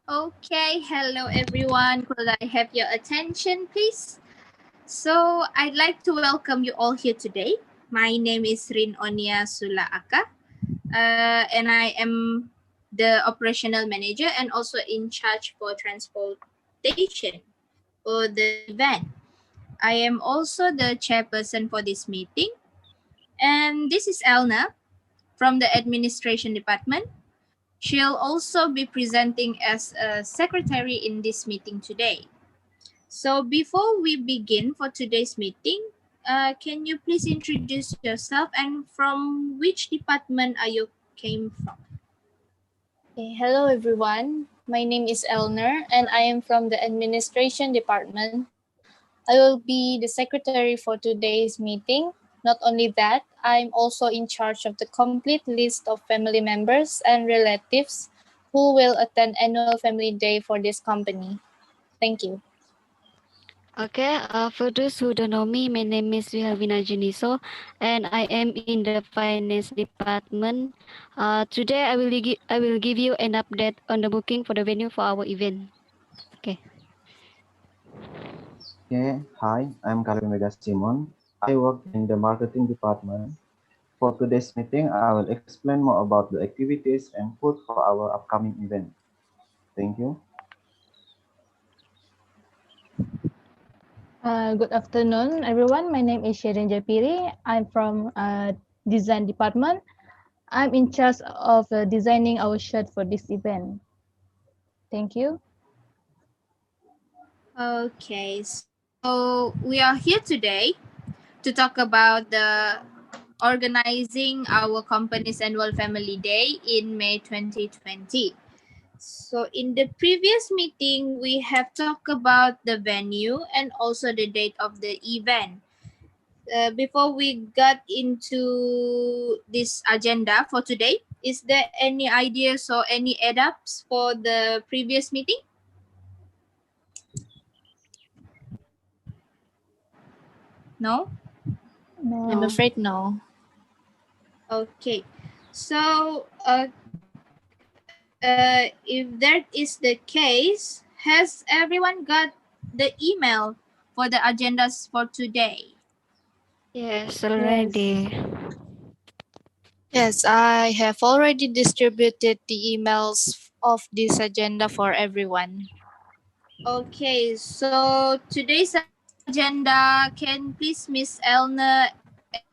Okay, hello everyone. Could I have your attention, please? So, I'd like to welcome you all here today. My name is Rin Oniah and I am the operational manager and also in charge for transportation for the event. I am also the chairperson for this meeting, and this is Elner from the administration department. She'll also be presenting as a secretary in this meeting today. So before we begin for today's meeting, can you please introduce yourself and from which department are you came from? Okay, hello everyone. My name is Elner and I am from the administration department. I will be the secretary for today's meeting. Not only that, I'm also in charge of the complete list of family members and relatives who will attend annual family day for this company. Thank you. Okay, for those who don't know me, my name is Wihelvena and I am in the finance department. Today I will give you an update on the booking for the venue for our event. Okay. Okay, hi, I'm Kaleb Omega. I work in the marketing department. For today's meeting, I will explain more about the activities and food for our upcoming event. Thank you. Good afternoon, everyone. My name is Sherine. I'm from design department. I'm in charge of designing our shirt for this event. Thank you. Okay, so we are here today to talk about the organizing our company's annual family day in May 2020. So in the previous meeting, we have talked about the venue and also the date of the event. Before we got into this agenda for today, is there any ideas or any add-ups for the previous meeting? No? No. I'm afraid no. Okay. So, if that is the case, has everyone got the email for the agendas for today? Yes, already. Yes, I have already distributed the emails of this agenda for everyone. Okay, so today's agenda, can please Miss Elner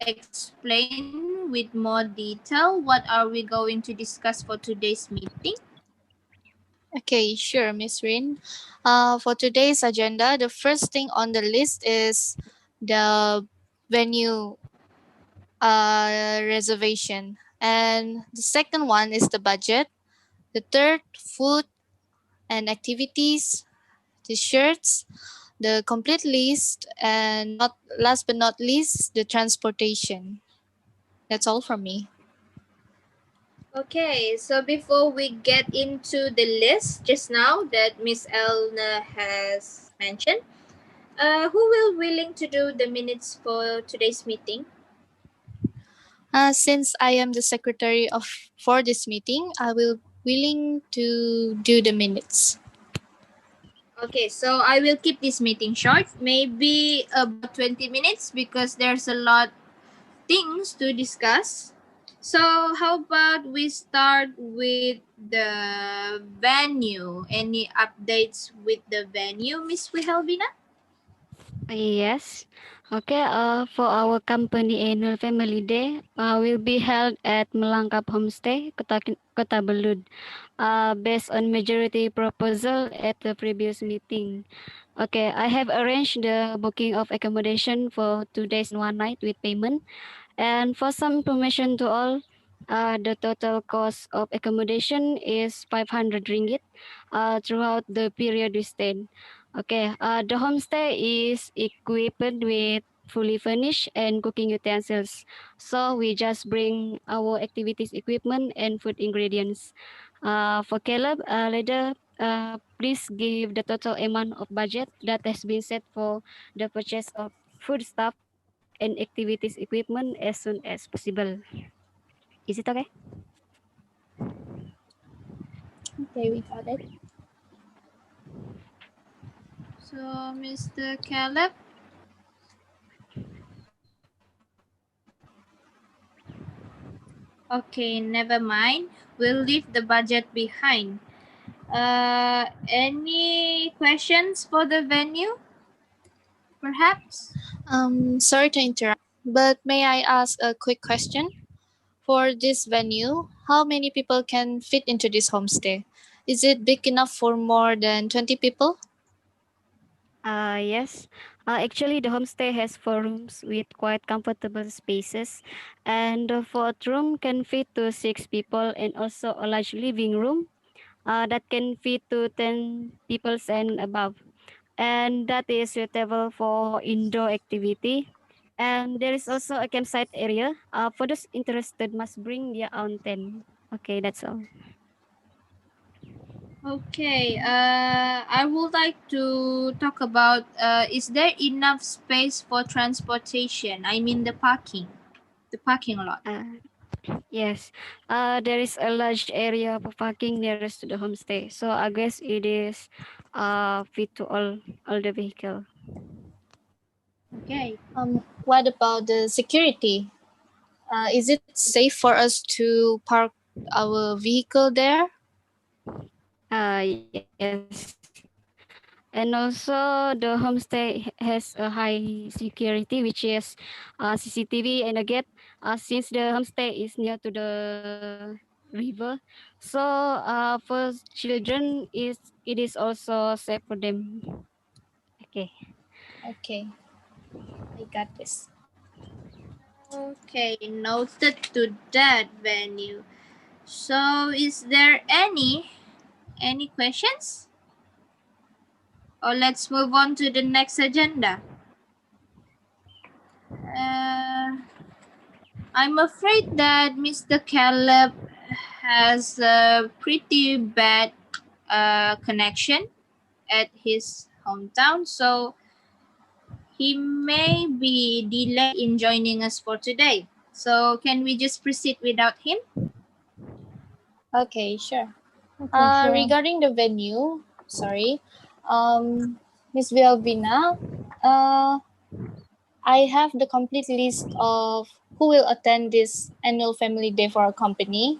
explain with more detail what are we going to discuss for today's meeting? Okay, sure, Miss Rin. For today's agenda, the first thing on the list is the venue reservation. And the second one is the budget. The third, food and activities, the shirts, the complete list, and not last but not least, the transportation. That's all from me. Okay, so before we get into the list just now that Miss Elna has mentioned, who will willing to do the minutes for today's meeting? Since I am the secretary of for this meeting, I will willing to do the minutes. Okay, so I will keep this meeting short, maybe about 20 minutes because there's a lot things to discuss. So how about we start with the venue? Any updates with the venue, Miss Wihelvena? Yes. Okay, for our company annual family day, will be held at Melangkap Homestay, Kota Belud, based on majority proposal at the previous meeting. Okay, I have arranged the booking of accommodation for 2 days and 1 night with payment. And for some information to all, the total cost of accommodation is 500 ringgit throughout the period we stayed. Okay, the homestay is equipped with fully furnished and cooking utensils. So we just bring our activities equipment and food ingredients. For Caleb, later, please give the total amount of budget that has been set for the purchase of food stuff and activities equipment as soon as possible. Is it okay? Okay, we got it. So, Mr. Kaleb. Okay, never mind. We'll leave the budget behind. Any questions for the venue? Perhaps? Sorry to interrupt, but may I ask a quick question? For this venue, how many people can fit into this homestay? Is it big enough for more than 20 people? Yes. Actually, the homestay has 4 rooms with quite comfortable spaces, and the fourth room can fit to 6 people, and also a large living room that can fit to 10 people and above, and that is suitable for indoor activity. And there is also a campsite area. For those interested, must bring their own tent. Okay, that's all. Okay, I would like to talk about is there enough space for transportation? I mean the parking lot. Yes, there is a large area for parking nearest to the homestay, so I guess it is fit to all the vehicle. Okay. What about the security? Is it safe for us to park our vehicle there? Yes, and also the homestay has a high security, which is CCTV and a gate. Since the homestay is near to the river, so for children is it is also safe for them. Okay. Okay, I got this. Okay, noted to that venue. So, is there any questions? Or let's move on to the next agenda. I'm afraid that Mr. Caleb has a pretty bad connection at his hometown, so he may be delayed in joining us for today. So, can we just proceed without him? Okay, sure. Okay, sure. Regarding the venue, sorry, Miss Wihelvena, I have the complete list of who will attend this annual family day for our company,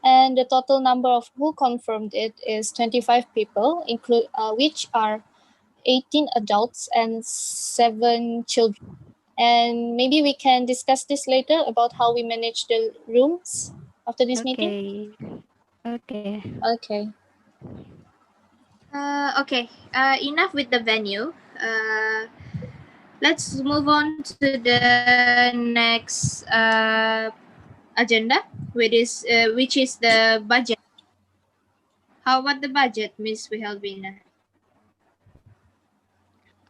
and the total number of who confirmed it is 25 people, which are 18 adults and 7 children. And maybe we can discuss this later about how we manage the rooms after this meeting. Okay. Okay. Okay. Okay. Enough with the venue. Let's move on to the next agenda, which is the budget. How about the budget, Miss Wihelvena?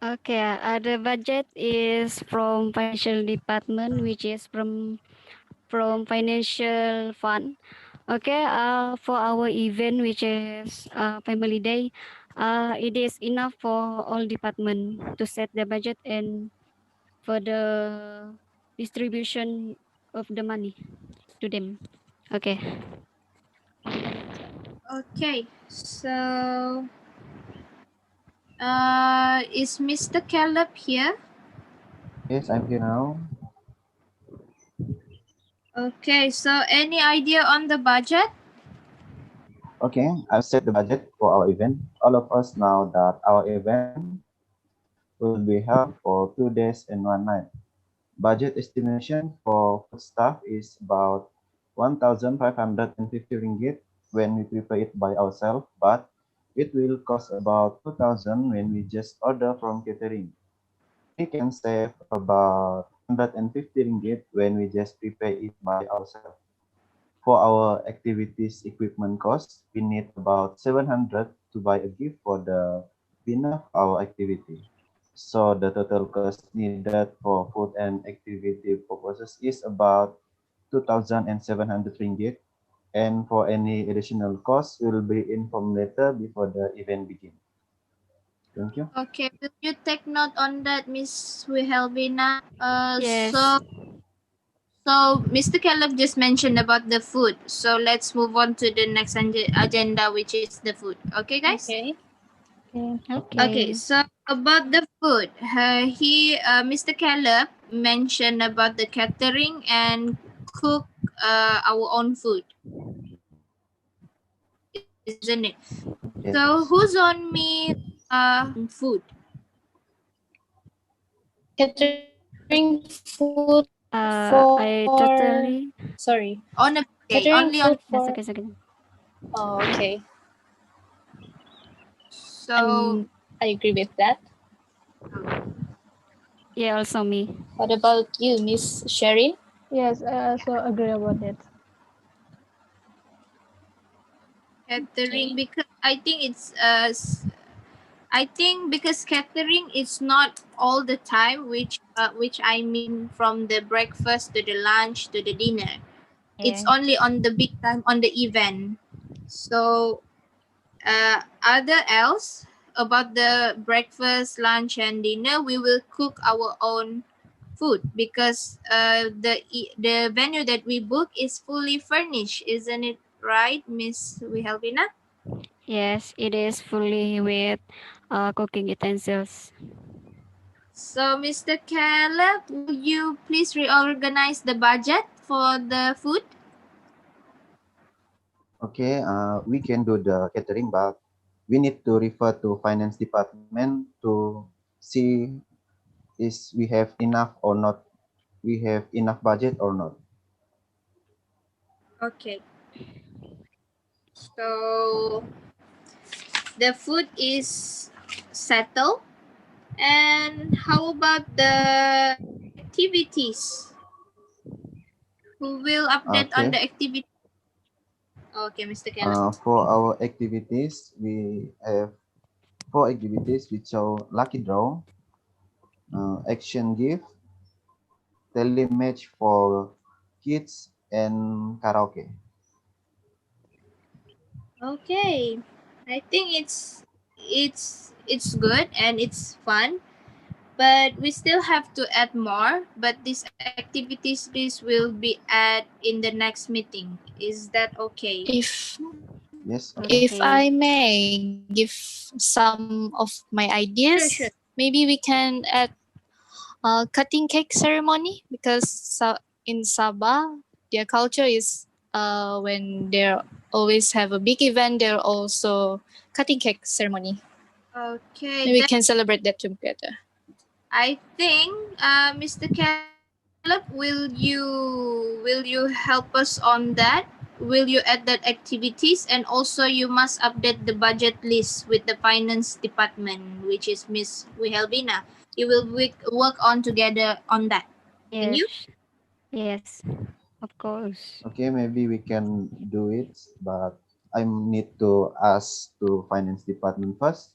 Okay, the budget is from financial department, which is from financial fund. Okay, for our event, which is family day, it is enough for all department to set the budget and for the distribution of the money to them. Okay. Okay. So, is Mr. Caleb here? Yes, I'm here now. Okay. So, any idea on the budget? Okay, I've set the budget for our event. All of us know that our event will be held for 2 days and 1 night. Budget estimation for food staff is about 1,550 ringgit when we prepare it by ourselves, but it will cost about 2,000 when we just order from catering. We can save about 150 ringgit when we just prepare it by ourselves. For our activities equipment cost, we need about 700 to buy a gift for the winner of our activity. So the total cost needed for food and activity purposes is about 2,700 ringgit. And for any additional costs will be informed later before the event begins. Thank you. Okay. Will you take note on that, Miss Wihelvina? Yes. So Mr. Caleb just mentioned about the food. So let's move on to the next agenda, which is the food. Okay, guys? Okay. Okay, so about the food, Mr. Kaleb mentioned about the catering and cook our own food, isn't it? So Yes. who's on me food? Catering food I for, totally. sorry, On a day, catering only on. food Yes, for, okay, okay. oh, okay. So I agree with that. Yeah, also me. What about you, Miss Sherine? Yes, I also agree about that. catering, Okay. because I think because catering is not all the time, which I mean from the breakfast to the lunch to the dinner. It's Yeah. only on the big time on the event. So other else about the breakfast, lunch, and dinner, we will cook our own food because the venue that we book is fully furnished, isn't it right, Miss Wihelvena? Yes, it is fully with cooking utensils. So, Mr. Caleb, will you please reorganize the budget for the food? Okay, we can do the catering, but we need to refer to finance department to see is we have enough or not. We have enough budget or not. Okay. So, the food is settled. And how about the activities? Who will update on Okay. the activity? Okay, Mr. Caleb. For our activities, we have 4 activities which are lucky draw, action gift, telematch for kids, and karaoke. Okay. I think it's good and it's fun, but we still have to add more. But these activities list will be add in the next meeting. Is that okay? If Yes, okay. if Okay. I may give some of my ideas, Sure, sure. maybe we can add cutting cake ceremony because in Sabah, their culture is when they always have a big event, they're also cutting cake ceremony. Okay, Maybe we then can celebrate that together. I think, Mr. Caleb, will you help us on that? Will you add that activities, and also you must update the budget list with the finance department, which is Miss Wihelvina. You will work on together on that. Can you? Yes. Yes. Of course. Okay, maybe we can do it, but I need to ask to finance department first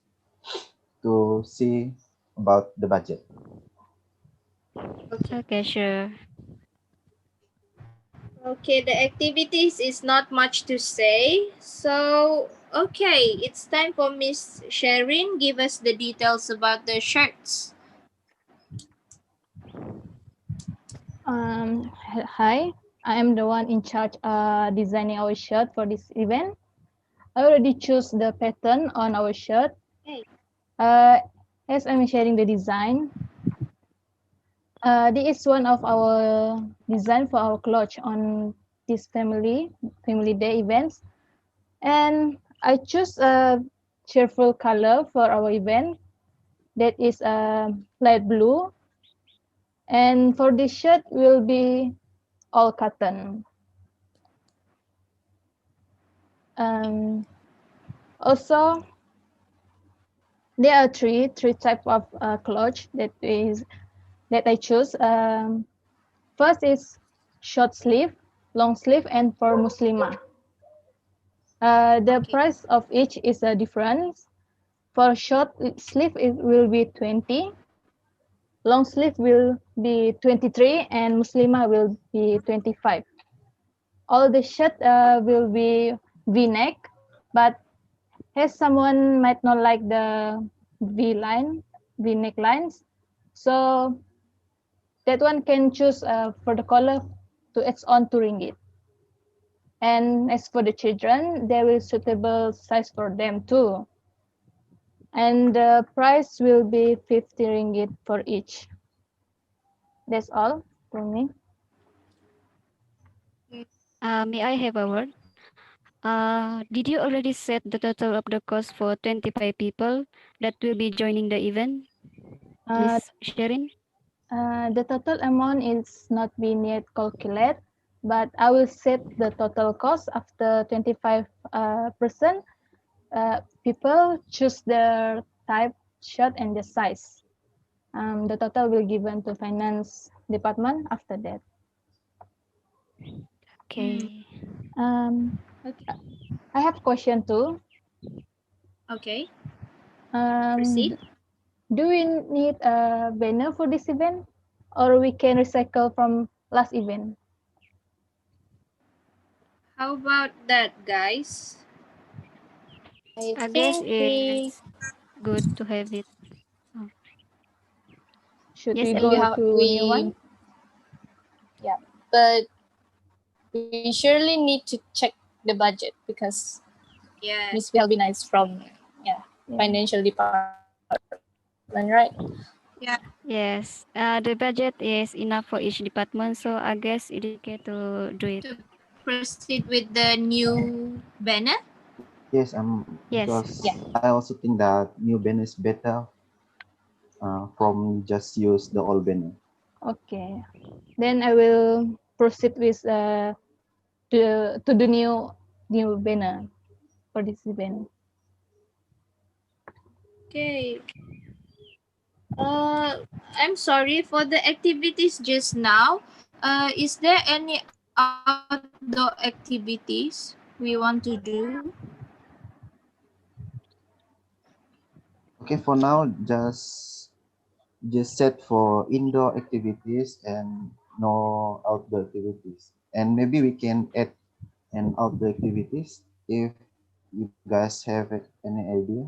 to see about the budget. Okay. Okay, sure. Okay, the activities is not much to say. So, okay, it's time for Miss Sherine. Give us the details about the shirts. Hi, I am the one in charge designing our shirt for this event. I already choose the pattern on our shirt. Okay. Uh, as I'm sharing the design, this is one of our design for our clothes on this family day events. And I choose a cheerful color for our event that is light blue. And for this shirt will be all cotton. Also, there are three type of clothes that I choose. First is short sleeve, long sleeve, and for Muslimah. The Okay. price of each is a difference. For short sleeve, it will be 20. Long sleeve will be 23, and Muslimah will be 25. All the shirt will be V-neck, but as someone might not like the V-neck lines, so that one can choose for the color to add on to ringgit. And as for the children, there will suitable size for them too. and the price will be 50 ringgit for each. That's all for me. May I have a word? Did you already set the total of the cost for 25 people that will be joining the event, Uh, Miss Sherine? the total amount is not being yet calculated, but I will set the total cost after 25% people choose their type, shirt, and the size. The total will given to finance department after that. Okay. Um, Okay. I have question too. Okay. Um, Proceed. do we need a banner for this event, or we can recycle from last event? How about that, guys? I I guess think we it's good to have it. Oh, Should yes, we we go Elner. have to new one? yeah, but we surely need to check the budget because Yeah. Miss Wihelvena is from Yeah. financial department, right? Yeah. Yes, the budget is enough for each department, so I guess it is okay to do it. To proceed with the new banner. Yes, Yes, because Yeah. I also think that new banner is better from just use the old banner. Okay. Then I will proceed with to the new banner for this event. Okay. I'm sorry for the activities just now. Is there any outdoor activities we want to do? Okay, for now, just set for indoor activities and no outdoor activities. And maybe we can add an outdoor activities if you guys have any idea.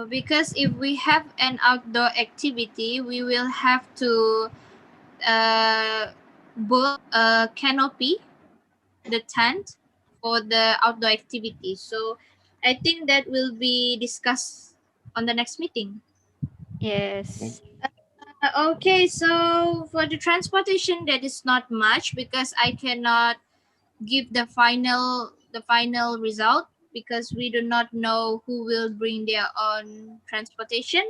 Because if we have an outdoor activity, we will have to build a canopy, the tent, for the outdoor activity. So I think that will be discussed on the next meeting. Okay. yes, Okay, so for the transportation, that is not much because I cannot give the final result because we do not know who will bring their own transportation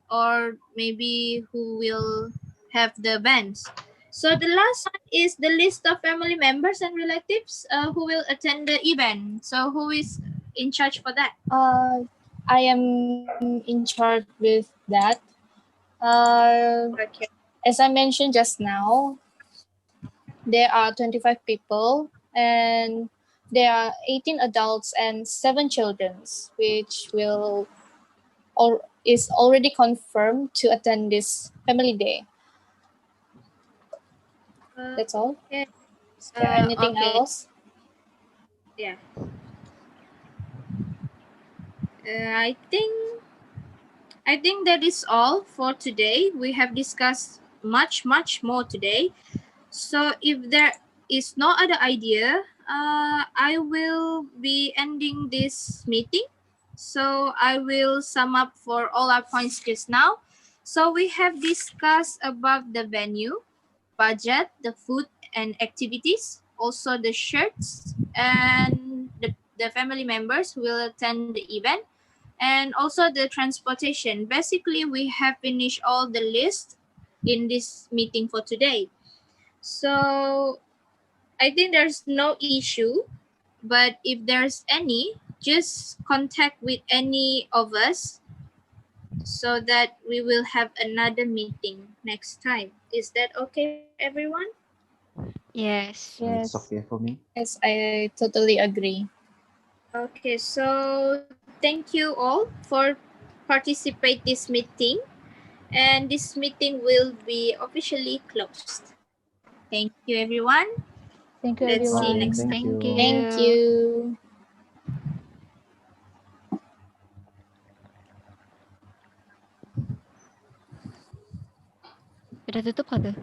or maybe who will have the vans. So the last one is the list of family members and relatives who will attend the event. So who is in charge for that? I am in charge with that. Uh, Okay. as I mentioned just now, there are 25 people and there are 18 adults and 7 children, which will or is already confirmed to attend this family day. That's all. Okay. Is there anything Okay. else? Yeah. I think that is all for today. We have discussed much more today. So if there is no other idea, I will be ending this meeting. So I will sum up for all our points just now. So we have discussed about the venue, budget, the food and activities, also the shirts and the family members who will attend the event, and also the transportation. Basically, we have finished all the list in this meeting for today. So I think there's no issue, but if there's any, just contact with any of us so that we will have another meeting next time. Is that okay for everyone? yes. It's Yes. okay for me. Yes, I totally agree. Okay, so thank you all for participate this meeting, and this meeting will be officially closed. Thank you everyone. Thank you, Let's see you Okay, everyone. next thank time. Thank you. Thank you. you. Udah tutup kah tuh?